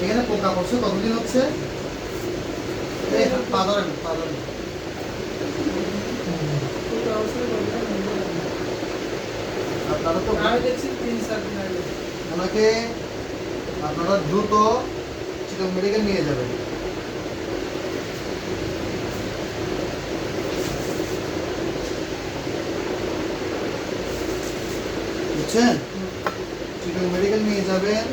এখানে পোকা পড়ছে কতদিন হচ্ছে? আপনারা তো ওনাকে আপনারা দ্রুত চিটং মেডিকেল নিয়ে যাবেন। বুঝছেন? চিটং মেডিকেল নিয়ে যাবেন।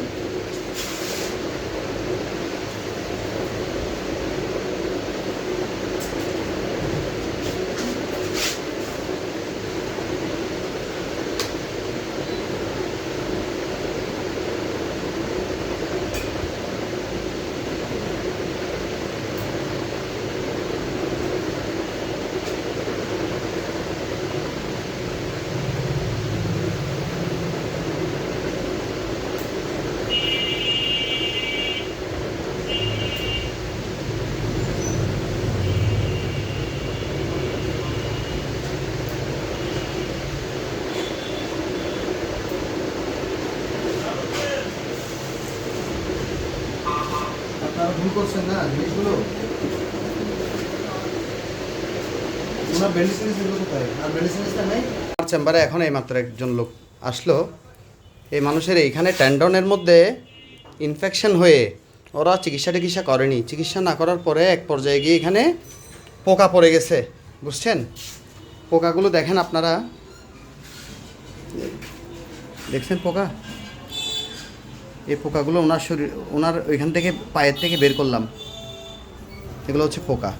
আপনারা ভুল করছেন না জিনিসগুলো। ওনার মেডিসিন কোথায়? আর মেডিসিনটা নাই। আমার চেম্বারে এখন এইমাত্র একজন লোক আসলো। এই মানুষের এইখানে টেন্ডনের মধ্যে ইনফেকশন হয়ে ওরা চিকিৎসা করেনি। চিকিৎসা না করার পরে এক পর্যায়ে গিয়ে এখানে পোকা পড়ে গেছে। বুঝছেন? পোকাগুলো দেখেন আপনারা, দেখছেন পোকা? এই পোকাগুলো ওনার ওইখান থেকে পায়ের থেকে বের করলাম। এগুলো হচ্ছে পোকা।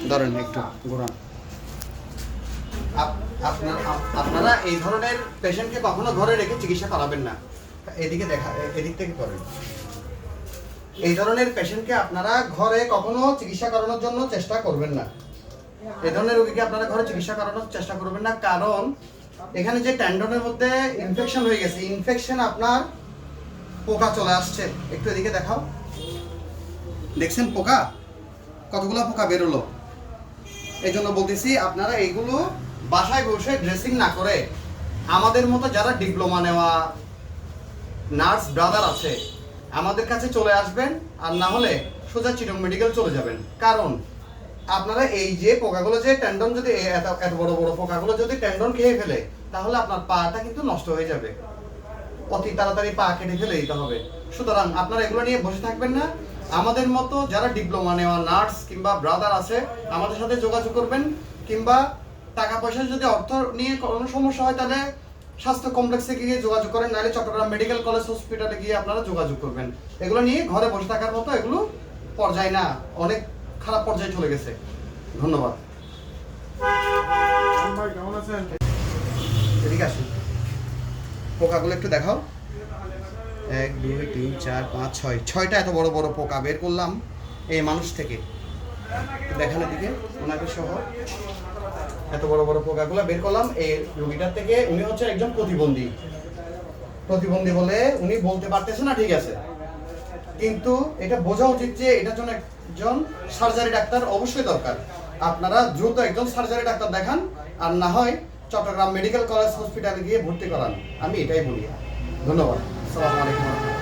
ধরেন একটু ঘোরান। আপনারা এই ধরনের পেশেন্টকে কখনো ঘরে রেখে চিকিৎসা করাবেন না। এদিক থেকে করেন। এই ধরনের পেশেন্টকে আপনারা ঘরে কখনো চিকিৎসা করানোর জন্য চেষ্টা করবেন না। এই ধরনের রোগীকে আপনারা ঘরে চিকিৎসা করানোর চেষ্টা করবেন না, কারণ এখানে যে টেন্ডনের মধ্যে ইনফেকশন হয়ে গেছে, ইনফেকশন আপনার পোকা চলে আসছে। একটু এদিকে দেখাও। দেখছেন পোকা? কতগুলো পোকা বেরোলো। এই জন্য বলতেছি আপনারা এইগুলো বাসায় বসে ড্রেসিং না করে আমাদের মতো যারা ডিপ্লোমা নেওয়া নার্স ব্রাদার আছে আমাদের কাছে চলে আসবেন, আর না হলে সোজা চিটং মেডিকেল চলে যাবেন। কারণ আপনারা এই যে পোকাগুলো যে টেন্ডন যদি এত বড় বড় পোকাগুলো যদি টেন্ডন খেয়ে ফেলে তাহলে আপনার পাটা কিন্তু নষ্ট হয়ে যাবে। অতি তাড়াতাড়ি পা কেটে ফেলে দিতে হবে। সুতরাং আপনারা এগুলো নিয়ে বসে থাকবেন না। আমাদের মতো যারা ডিপ্লোমা নেওয়া নার্স কিংবা ব্রাদার আছে আমাদের সাথে যোগাযোগ করবেন, কিংবা টাকা পয়সা যদি অর্থ নিয়ে কোনো সমস্যা হয় তাহলে স্বাস্থ্য কমপ্লেক্সে গিয়ে যোগাযোগ করেন, নাহলে চট্টগ্রাম মেডিকেল কলেজ হসপিটালে গিয়ে আপনারা যোগাযোগ করবেন। এগুলো নিয়ে ঘরে বসে থাকার মতো এগুলো পর্যায়ে না, অনেক খারাপ পর্যায়ে চলে গেছে। ধন্যবাদ। এদিকে আসুন, পোকাগুলো একটু দেখাও। 1 2 3 4 5 6 6টা এত বড় বড় পোকা বের করলাম এই মানুষ থেকে। দেখান এদিকে ওনাকে সহ এত বড় বড় পোকাগুলো বের করলাম এই রোগীটার থেকে। উনি হচ্ছে একজন প্রতিবন্ধী বলে উনি বলতে পারতেছে না, ঠিক আছে, কিন্তু এটা বোঝা উচিত যে এটার জন্য একজন সার্জারি ডাক্তার অবশ্যই দরকার। আপনারা দ্রুত একজন সার্জারি ডাক্তার দেখান, আর না হয় চট্টগ্রাম মেডিকেল কলেজ হসপিটালে গিয়ে ভর্তি করান। আমি এটাই বলি। ধন্যবাদ। আসসালামু আলাইকুম।